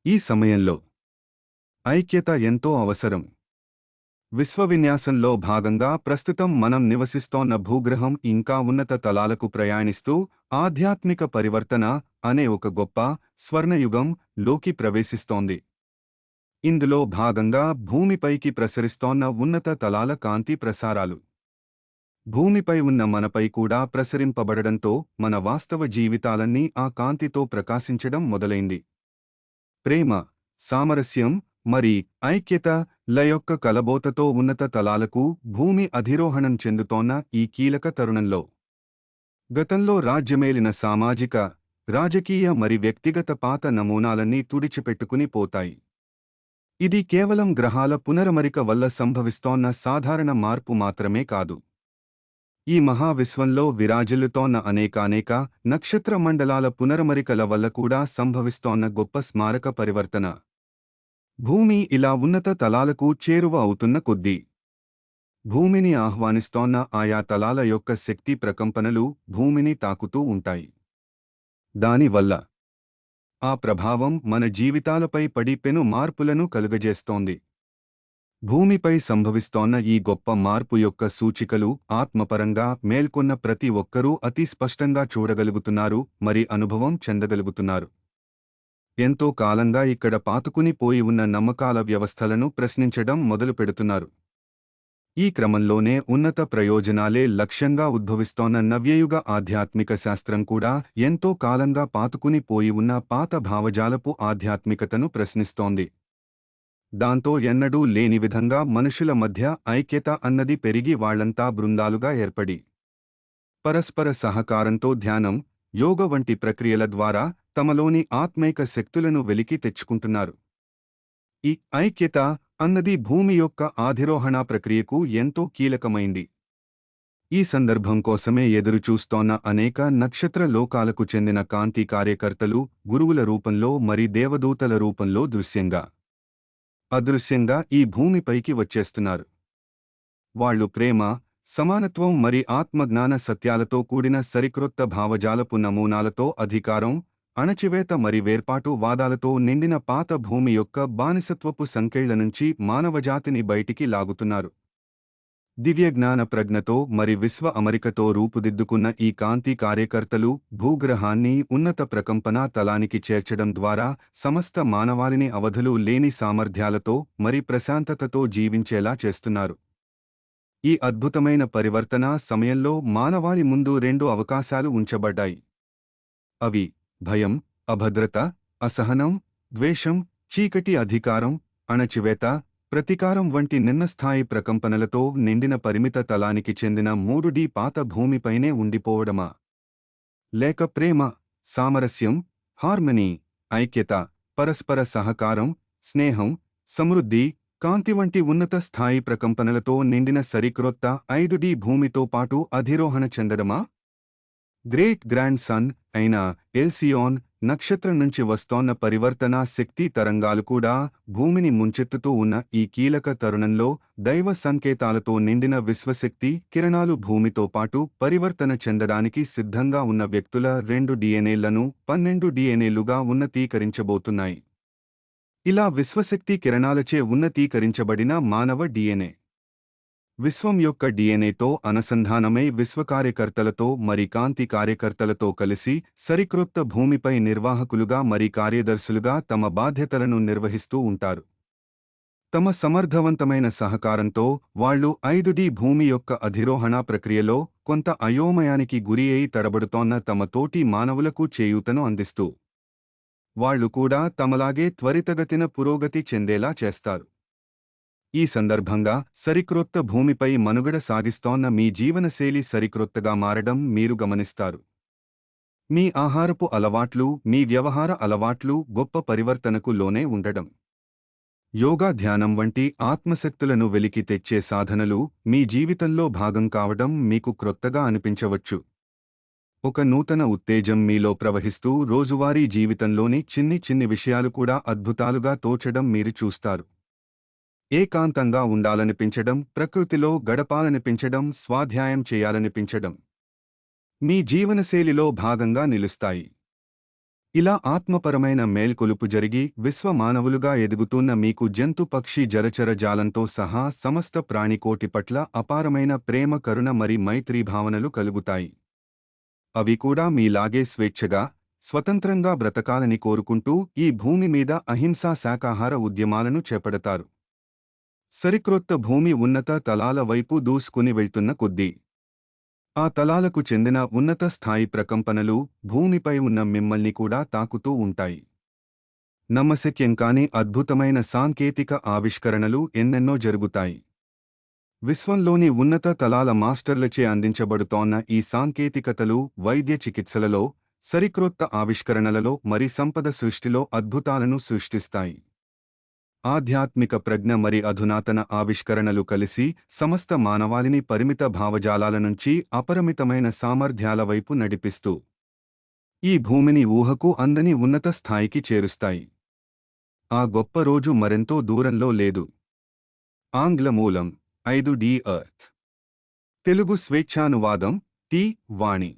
ఈ సమయంలో ఐక్యత ఎంతో అవసరం. విశ్వవిన్యాసంలో భాగంగా ప్రస్తుతం మనం నివసిస్తోన్న భూగ్రహం ఇంకా ఉన్నత తలాలకు ప్రయాణిస్తూ ఆధ్యాత్మిక పరివర్తన అనే ఒక గొప్ప స్వర్ణయుగం లోకి ప్రవేశిస్తోంది. ఇందులో భాగంగా భూమిపైకి ప్రసరిస్తోన్న ఉన్నత తలాల కాంతి ప్రసారాలు భూమిపై ఉన్న మనపై కూడా ప్రసరింపబడడంతో మన వాస్తవ జీవితాలన్నీ ఆ కాంతితో ప్రకాశించడం మొదలైంది. ప్రేమ, సామరస్యం మరి ఐక్యత లయొక్క కలబోతతో ఉన్నత తలాలకు భూమి అధిరోహణం చెందుతోన్న ఈ కీలక తరుణంలో గతంలో రాజ్యమేలిన సామాజిక, రాజకీయ మరి వ్యక్తిగత పాత నమూనాలన్నీ తుడిచిపెట్టుకుని పోతాయి. ఇది కేవలం గ్రహాల పునరమరిక వల్ల సంభవిస్తోన్న సాధారణ మార్పు మాత్రమే కాదు. ఈ మహావిశ్వంలో విరాజిల్లుతోన్న అనేకానేక నక్షత్ర మండలాల పునరమరికల వల్ల కూడా సంభవిస్తోన్న గొప్ప స్మారక పరివర్తన. భూమి ఇలా ఉన్నత తలాలకు చేరువ అవుతున్న కొద్దీ భూమిని ఆహ్వానిస్తోన్న ఆయా తలాల యొక్క శక్తి ప్రకంపనలు భూమిని తాకుతూ ఉంటాయి. దానివల్ల ఆ ప్రభావం మన జీవితాలపై పడి పెను మార్పులను కలుగజేస్తోంది. భూమిపై సంభవిస్తోన్న ఈ గొప్ప మార్పు యొక్క సూచికలు ఆత్మపరంగా మేల్కొన్న ప్రతి ఒక్కరూ అతి స్పష్టంగా చూడగలుగుతున్నారు మరి అనుభవం చెందగలుగుతున్నారు. ఎంతో కాలంగా ఇక్కడ పాతుకుని పోయి ఉన్న నమ్మకాల వ్యవస్థలను ప్రశ్నించడం మొదలుపెడుతున్నారు. ఈ క్రమంలోనే ఉన్నత ప్రయోజనాలే లక్ష్యంగా ఉద్భవిస్తోన్న నవ్యయుగ ఆధ్యాత్మిక శాస్త్రం కూడా ఎంతో కాలంగా పాతుకుని పోయి ఉన్న పాత భావజాలపు ఆధ్యాత్మికతను ప్రశ్నిస్తోంది. దాంతో ఎన్నడూ లేని విధంగా మనుషుల మధ్య ఐక్యత అన్నది పెరిగి వాళ్లంతా బృందాలుగా ఏర్పడి పరస్పర సహకారంతో ధ్యానం, యోగ వంటి ప్రక్రియల ద్వారా తమలోని ఆత్మైక శక్తులను వెలికి తెచ్చుకుంటున్నారు. ఈ ఐక్యత అన్నది భూమి యొక్క ఆధిరోహణ ప్రక్రియకు ఎంతో కీలకమైంది. ఈ సందర్భం కోసమే ఎదురుచూస్తోన్న అనేక నక్షత్ర లోకాలకు చెందిన కాంతి కార్యకర్తలు గురువుల రూపంలో మరి దేవదూతల రూపంలో అదృశ్యంగా ఈ భూమిపైకి వచ్చేస్తున్నారు. వాళ్లు ప్రేమ, సమానత్వం మరి ఆత్మజ్ఞాన సత్యాలతో కూడిన సరిక్రొత్త భావజాలపు నమూనాలతో అధికారం, అణచివేత మరి వేర్పాటు వాదాలతో నిండిన పాత భూమి యొక్క బానిసత్వపు సంకెళ్ల నుంచి మానవజాతిని బయటికి లాగుతున్నారు. దివ్యజ్ఞాన ప్రజ్ఞతో మరి విశ్వ అమరికతో రూపుదిద్దుకున్న ఈ కాంతి కార్యకర్తలు భూగ్రహాన్ని ఉన్నత ప్రకంపన తలానికి చేర్చడం ద్వారా సమస్త మానవాళిని అవధులు లేని సామర్థ్యాలతో మరి ప్రశాంతతతో జీవించేలా చేస్తున్నారు. ఈ అద్భుతమైన పరివర్తన సమయంలో మానవాళి ముందు 2 అవకాశాలు ఉంచబడ్డాయి. అవి భయం, అభద్రత, అసహనం, ద్వేషం, చీకటి అధికారం, అణచివేత, ప్రతీకారం వంటి నిన్నస్థాయి ప్రకంపనలతో నిండిన పరిమిత తలానికి చెందిన 3D పాత భూమిపైనే ఉండిపోవడమా? లేక ప్రేమ, సామరస్యం, హార్మనీ, ఐక్యత, పరస్పర సహకారం, స్నేహం, సమృద్ధి, కాంతి వంటి ఉన్నత స్థాయి ప్రకంపనలతో నిండిన సరిక్రొత్త 5D భూమితో పాటు అధిరోహణ చెందడమా? గ్రేట్ గ్రాండ్ సన్ అయిన ఎల్సియోన్ నక్షత్రం నుంచి వస్తోన్న పరివర్తన శక్తి తరంగాలు కూడా భూమిని ముంచెత్తుతూ ఉన్న ఈ కీలక తరుణంలో దైవ సంకేతాలతో నిండిన విశ్వశక్తి కిరణాలు భూమితో పాటు పరివర్తన చెందడానికి సిద్ధంగా ఉన్న వ్యక్తుల 2 డిఎన్ఏలను 12 డిఎన్ఏలుగా ఉన్నతీకరించబోతున్నాయి. ఇలా విశ్వశక్తి కిరణాలచే ఉన్నతీకరించబడిన మానవ డిఎన్ఏ విశ్వం యొక్క డిఎన్ఏతో అనుసంధానమై విశ్వకార్యకర్తలతో మరి కాంతి కార్యకర్తలతో కలిసి సరిక్రొత్త భూమిపై నిర్వాహకులుగా మరి కార్యదర్శులుగా తమ బాధ్యతలను నిర్వహిస్తూ ఉంటారు. తమ సమర్థవంతమైన సహకారంతో వాళ్లు 5D భూమి యొక్క అధిరోహణ ప్రక్రియలో కొంత అయోమయానికి గురి అయి తడబడుతోన్న తమ తోటి మానవులకు చేయూతను అందిస్తూ వాళ్లు కూడా తమలాగే త్వరితగతిన పురోగతి చెందేలా చేస్తారు. ఈ సందర్భంగా సరిక్రొత్త భూమిపై మనుగడ సాగిస్తోన్న మీ జీవనశైలి సరిక్రొత్తగా మారడం మీరు గమనిస్తారు. మీ ఆహారపు అలవాట్లు, మీ వ్యవహార అలవాట్లు గొప్ప పరివర్తనకు లోనే ఉండడం, యోగా ధ్యానం వంటి ఆత్మశక్తులను వెలికి తెచ్చే సాధనలు మీ జీవితంలో భాగం కావడం మీకు క్రొత్తగా అనిపించవచ్చు. ఒక నూతన ఉత్తేజం మీలో ప్రవహిస్తూ రోజువారీ జీవితంలోని చిన్ని విషయాలు కూడా అద్భుతాలుగా తోచడం మీరు చూస్తారు. ఏకాంతంగా ఉండాలనిపించడం, ప్రకృతిలో గడపాలనిపించడం, స్వాధ్యాయం చేయాలనిపించడం మీ జీవనశైలిలో భాగంగా నిలుస్తాయి. ఇలా ఆత్మపరమైన మేల్కొలుపు జరిగి విశ్వమానవులుగా ఎదుగుతున్న మీకు జంతు పక్షి జలచర జాలంతో సహా సమస్త ప్రాణికోటి పట్ల అపారమైన ప్రేమ కరుణ మరి మైత్రీభావనలు కలుగుతాయి. అవి కూడా మీలాగే స్వేచ్ఛగా, స్వతంత్రంగా బ్రతకాలని కోరుకుంటూ ఈ భూమి మీద అహింసా శాకాహార ఉద్యమాలను చేపడతారు. సరిక్రొత్త భూమి ఉన్నత తలాల వైపు దూసుకుని వెళ్తున్న కొద్దీ ఆ తలాలకు చెందిన ఉన్నత స్థాయి ప్రకంపనలు భూమిపై ఉన్న మిమ్మల్ని కూడా తాకుతూ ఉంటాయి. నమ్మశక్యం కాని అద్భుతమైన సాంకేతిక ఆవిష్కరణలు ఎన్నెన్నో జరుగుతాయి. విశ్వంలోని ఉన్నత తలాల మాస్టర్లచే అందించబడుతోన్న ఈ సాంకేతికతలు వైద్య చికిత్సలలో, సరిక్రొత్త ఆవిష్కరణలలో మరి సంపద సృష్టిలో అద్భుతాలను సృష్టిస్తాయి. ఆధ్యాత్మిక ప్రజ్ఞ మరి అధునాతన ఆవిష్కరణలు కలిసి సమస్త మానవాళిని పరిమిత భావజాలాల నుంచి అపరిమితమైన సామర్థ్యాల వైపు నడిపిస్తూ ఈ భూమిని ఊహకు అందని ఉన్నత స్థాయికి చేరుస్తాయి. ఆ గొప్ప రోజు మరెంతో దూరంలో లేదు. ఆంగ్ల మూలం 5D ఎర్త్. తెలుగు స్వేచ్ఛానువాదం టి. వాణి.